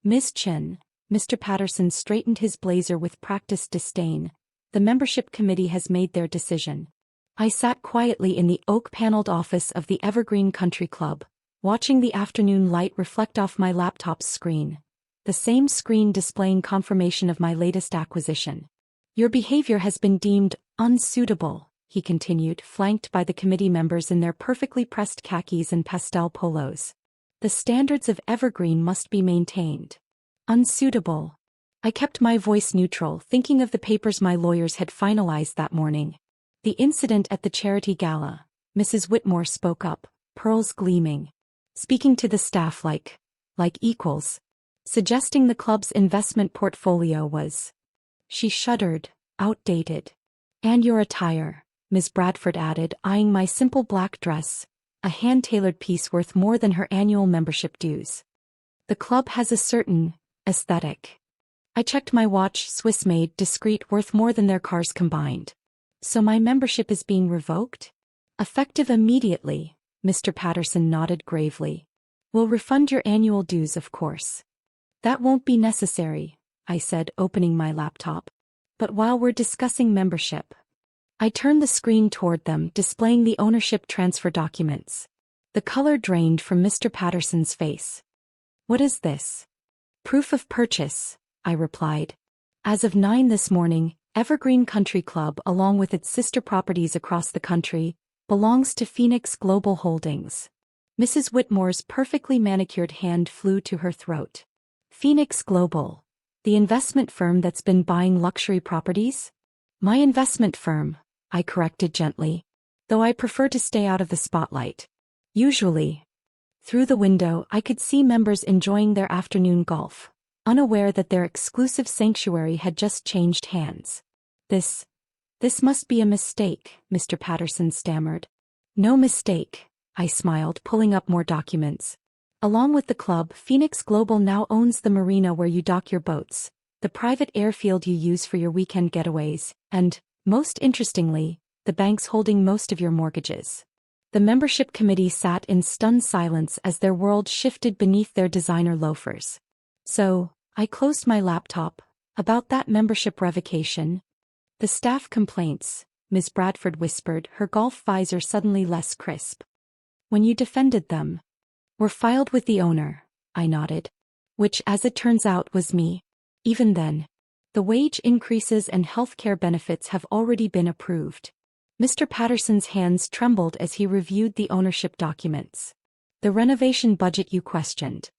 Ms. Chen, Mr. Patterson straightened his blazer with practiced disdain. The membership committee has made their decision. I sat quietly in the oak-paneled office of the Evergreen Country Club, watching the afternoon light reflect off my laptop's screen. The same screen displaying confirmation of my latest acquisition. Your behavior has been deemed unsuitable, he continued, flanked by the committee members in their perfectly pressed khakis and pastel polos. The standards of Evergreen must be maintained. Unsuitable. I kept my voice neutral, thinking of the papers my lawyers had finalized that morning. The incident at the charity gala. Mrs. Whitmore spoke up, pearls gleaming. Speaking to the staff like equals. Suggesting the club's investment portfolio was. She shuddered, outdated. And your attire, Ms. Bradford added, eyeing my simple black dress, a hand-tailored piece worth more than her annual membership dues. The club has a certain aesthetic. I checked my watch, Swiss-made, discreet, worth more than their cars combined. So my membership is being revoked? Effective immediately, Mr. Patterson nodded gravely. We'll refund your annual dues, of course. That won't be necessary, I said, opening my laptop. But while we're discussing membership, I turned the screen toward them, displaying the ownership transfer documents. The color drained from Mr. Patterson's face. What is this? Proof of purchase, I replied. As of 9 this morning, Evergreen Country Club, along with its sister properties across the country, belongs to Phoenix Global Holdings. Mrs. Whitmore's perfectly manicured hand flew to her throat. Phoenix Global, the investment firm that's been buying luxury properties? My investment firm, I corrected gently, though I prefer to stay out of the spotlight. Usually. Through the window, I could see members enjoying their afternoon golf, unaware that their exclusive sanctuary had just changed hands. This must be a mistake, Mr. Patterson stammered. No mistake, I smiled, pulling up more documents. Along with the club, Phoenix Global now owns the marina where you dock your boats, the private airfield you use for your weekend getaways, and, most interestingly, the banks holding most of your mortgages. The membership committee sat in stunned silence as their world shifted beneath their designer loafers. So, I closed my laptop. About that membership revocation. The staff complaints, Ms. Bradford whispered, her golf visor suddenly less crisp. When you defended them, were filed with the owner, I nodded. Which, as it turns out, was me. Even then, the wage increases and healthcare benefits have already been approved. Mr. Patterson's hands trembled as he reviewed the ownership documents. The renovation budget you questioned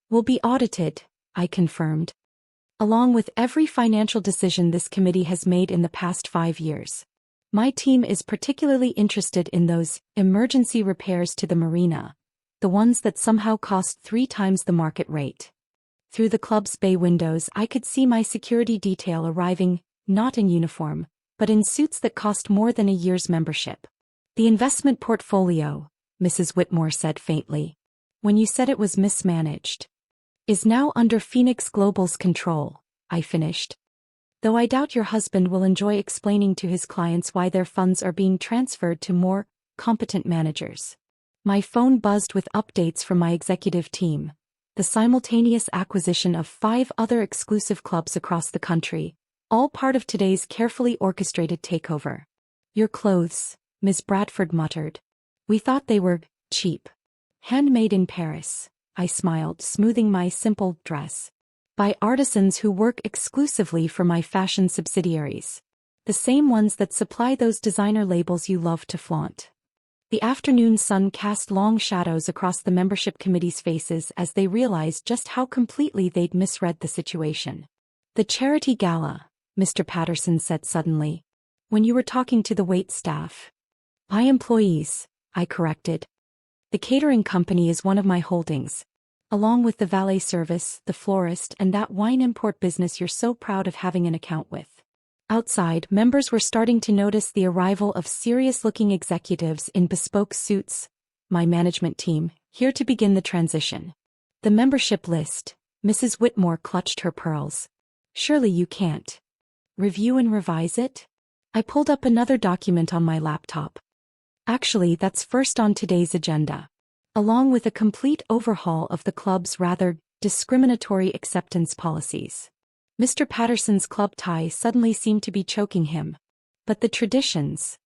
will be audited, I confirmed. Along with every financial decision this committee has made in the past 5 years. My team is particularly interested in those emergency repairs to the marina, the ones that somehow cost 3 times the market rate. Through the club's bay windows, I could see my security detail arriving, not in uniform, but in suits that cost more than a year's membership. The investment portfolio, Mrs. Whitmore said faintly, when you said it was mismanaged, is now under Phoenix Global's control, I finished. Though I doubt your husband will enjoy explaining to his clients why their funds are being transferred to more competent managers. My phone buzzed with updates from my executive team. The simultaneous acquisition of 5 other exclusive clubs across the country, all part of today's carefully orchestrated takeover. Your clothes, Ms. Bradford muttered. We thought they were cheap. Handmade in Paris, I smiled, smoothing my simple dress. By artisans who work exclusively for my fashion subsidiaries. The same ones that supply those designer labels you love to flaunt. The afternoon sun cast long shadows across the membership committee's faces as they realized just how completely they'd misread the situation. The charity gala, Mr. Patterson said suddenly. When you were talking to the wait staff. My employees, I corrected. The catering company is one of my holdings. Along with the valet service, the florist, and that wine import business you're so proud of having an account with. Outside, members were starting to notice the arrival of serious-looking executives in bespoke suits, my management team, here to begin the transition. The membership list, Mrs. Whitmore clutched her pearls. Surely you can't review and revise it? I pulled up another document on my laptop. Actually, that's first on today's agenda. Along with a complete overhaul of the club's rather discriminatory acceptance policies. Mr. Patterson's club tie suddenly seemed to be choking him. But the traditions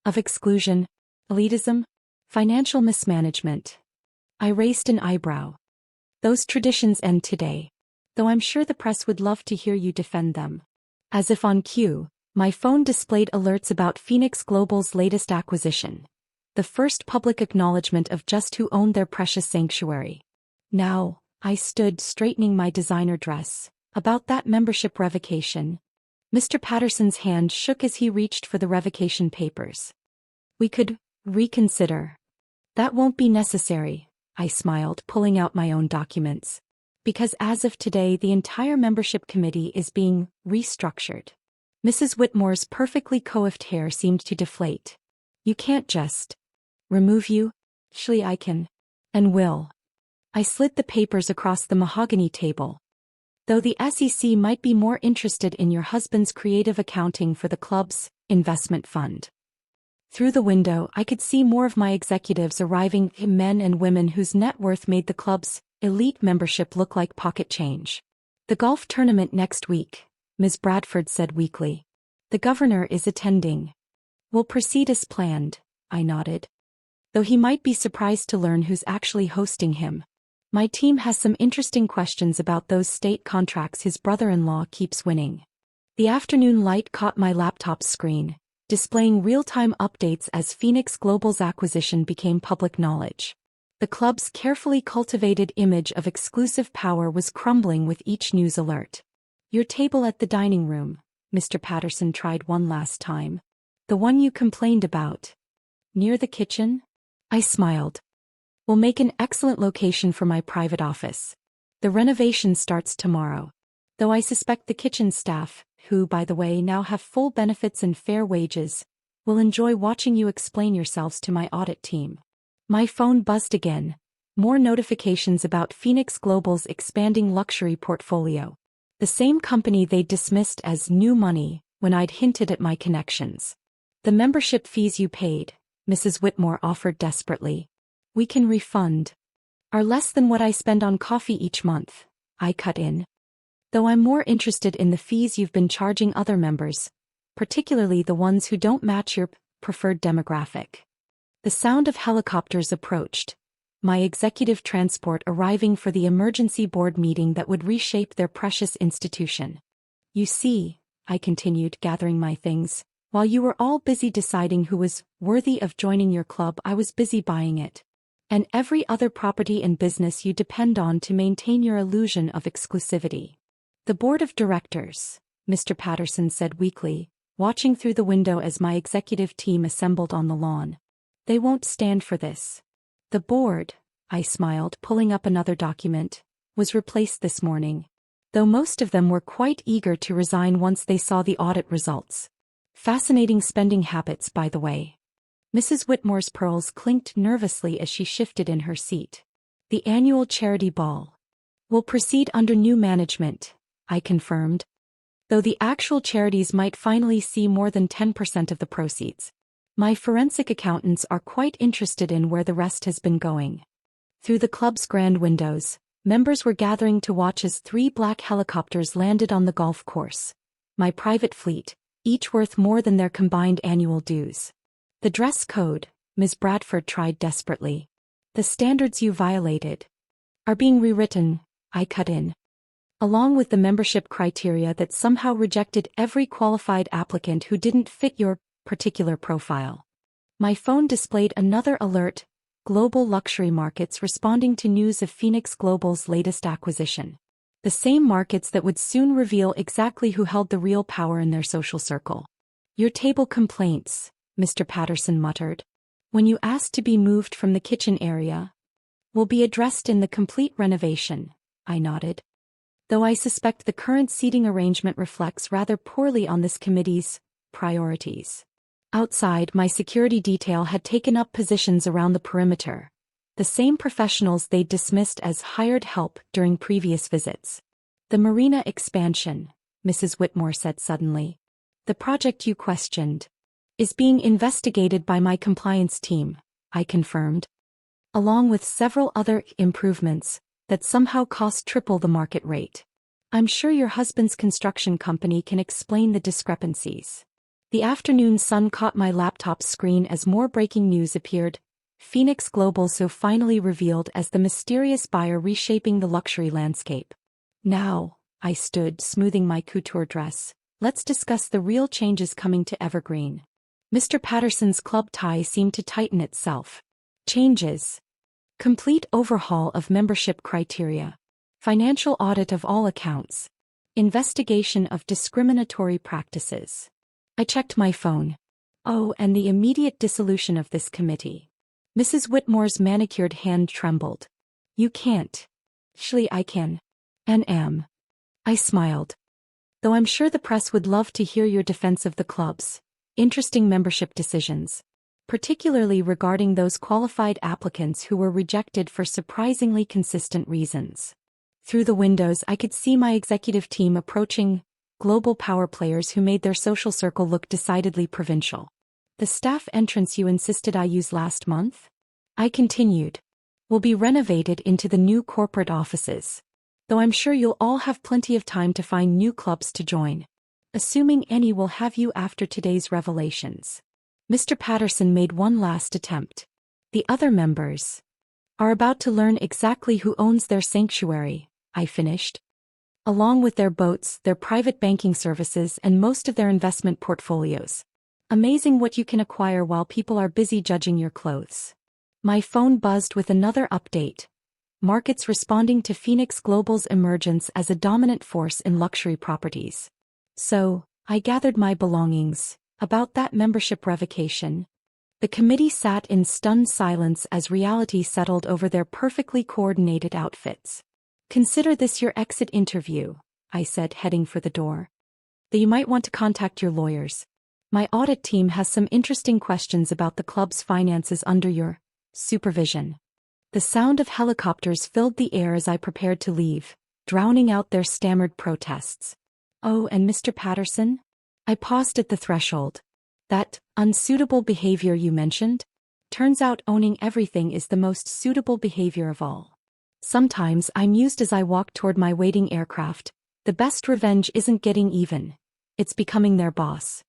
of exclusion, elitism, financial mismanagement. I raised an eyebrow. Those traditions end today. Though I'm sure the press would love to hear you defend them. As if on cue, my phone displayed alerts about Phoenix Global's latest acquisition. The first public acknowledgement of just who owned their precious sanctuary. Now, I stood straightening my designer dress. About that membership revocation. Mr. Patterson's hand shook as he reached for the revocation papers. We could reconsider. That won't be necessary, I smiled, pulling out my own documents. Because as of today the entire membership committee is being restructured. Mrs. Whitmore's perfectly coiffed hair seemed to deflate. You can't just remove you? Surely I can. And will. I slid the papers across the mahogany table. Though the SEC might be more interested in your husband's creative accounting for the club's investment fund. Through the window I could see more of my executives arriving, men and women whose net worth made the club's elite membership look like pocket change. The golf tournament next week, Ms. Bradford said weakly. The governor is attending. We'll proceed as planned, I nodded. Though he might be surprised to learn who's actually hosting him. My team has some interesting questions about those state contracts his brother-in-law keeps winning. The afternoon light caught my laptop's screen, displaying real-time updates as Phoenix Global's acquisition became public knowledge. The club's carefully cultivated image of exclusive power was crumbling with each news alert. Your table at the dining room, Mr. Patterson tried one last time. The one you complained about. Near the kitchen? I smiled. Will make an excellent location for my private office. The renovation starts tomorrow. Though I suspect the kitchen staff, who by the way now have full benefits and fair wages, will enjoy watching you explain yourselves to my audit team. My phone buzzed again. More notifications about Phoenix Global's expanding luxury portfolio. The same company they'd dismissed as new money when I'd hinted at my connections. The membership fees you paid, Mrs. Whitmore offered desperately. We can refund. Are less than what I spend on coffee each month, I cut in. Though I'm more interested in the fees you've been charging other members, particularly the ones who don't match your preferred demographic. The sound of helicopters approached, my executive transport arriving for the emergency board meeting that would reshape their precious institution. You see, I continued, gathering my things, while you were all busy deciding who was worthy of joining your club, I was busy buying it. And every other property and business you depend on to maintain your illusion of exclusivity. The board of directors, Mr. Patterson said weakly, watching through the window as my executive team assembled on the lawn. They won't stand for this. The board, I smiled, pulling up another document, was replaced this morning. Though most of them were quite eager to resign once they saw the audit results. Fascinating spending habits, by the way. Mrs. Whitmore's pearls clinked nervously as she shifted in her seat. The annual charity ball will proceed under new management, I confirmed. Though the actual charities might finally see more than 10% of the proceeds. My forensic accountants are quite interested in where the rest has been going. Through the club's grand windows, members were gathering to watch as 3 black helicopters landed on the golf course. My private fleet, each worth more than their combined annual dues. The dress code, Ms. Bradford tried desperately. The standards you violated are being rewritten, I cut in. Along with the membership criteria that somehow rejected every qualified applicant who didn't fit your particular profile. My phone displayed another alert, global luxury markets responding to news of Phoenix Global's latest acquisition. The same markets that would soon reveal exactly who held the real power in their social circle. Your table complaints, Mr. Patterson muttered. When you asked to be moved from the kitchen area, will be addressed in the complete renovation, I nodded. Though I suspect the current seating arrangement reflects rather poorly on this committee's priorities. Outside, my security detail had taken up positions around the perimeter. The same professionals they'd dismissed as hired help during previous visits. The marina expansion, Mrs. Whitmore said suddenly. The project you questioned is being investigated by my compliance team, I confirmed. Along with several other improvements, that somehow cost triple the market rate. I'm sure your husband's construction company can explain the discrepancies. The afternoon sun caught my laptop's screen as more breaking news appeared. Phoenix Global so finally revealed as the mysterious buyer reshaping the luxury landscape. Now, I stood, smoothing my couture dress. Let's discuss the real changes coming to Evergreen. Mr. Patterson's club tie seemed to tighten itself. Changes. Complete overhaul of membership criteria. Financial audit of all accounts. Investigation of discriminatory practices. I checked my phone. Oh, and the immediate dissolution of this committee. Mrs. Whitmore's manicured hand trembled. You can't. Actually, I can. And am. I smiled. Though I'm sure the press would love to hear your defense of the club's interesting membership decisions, particularly regarding those qualified applicants who were rejected for surprisingly consistent reasons. Through the windows, I could see my executive team approaching, global power players who made their social circle look decidedly provincial. The staff entrance you insisted I use last month? I continued. Will be renovated into the new corporate offices. Though I'm sure you'll all have plenty of time to find new clubs to join. Assuming any will have you after today's revelations. Mr. Patterson made one last attempt. The other members are about to learn exactly who owns their sanctuary, I finished. Along with their boats, their private banking services, and most of their investment portfolios. Amazing what you can acquire while people are busy judging your clothes. My phone buzzed with another update. Markets responding to Phoenix Global's emergence as a dominant force in luxury properties. So, I gathered my belongings. About that membership revocation. The committee sat in stunned silence as reality settled over their perfectly coordinated outfits. Consider this your exit interview, I said, heading for the door. Though you might want to contact your lawyers. My audit team has some interesting questions about the club's finances under your supervision. The sound of helicopters filled the air as I prepared to leave, drowning out their stammered protests. Oh, and Mr. Patterson? I paused at the threshold. That unsuitable behavior you mentioned? Turns out owning everything is the most suitable behavior of all. Sometimes I mused as I walked toward my waiting aircraft. The best revenge isn't getting even. It's becoming their boss.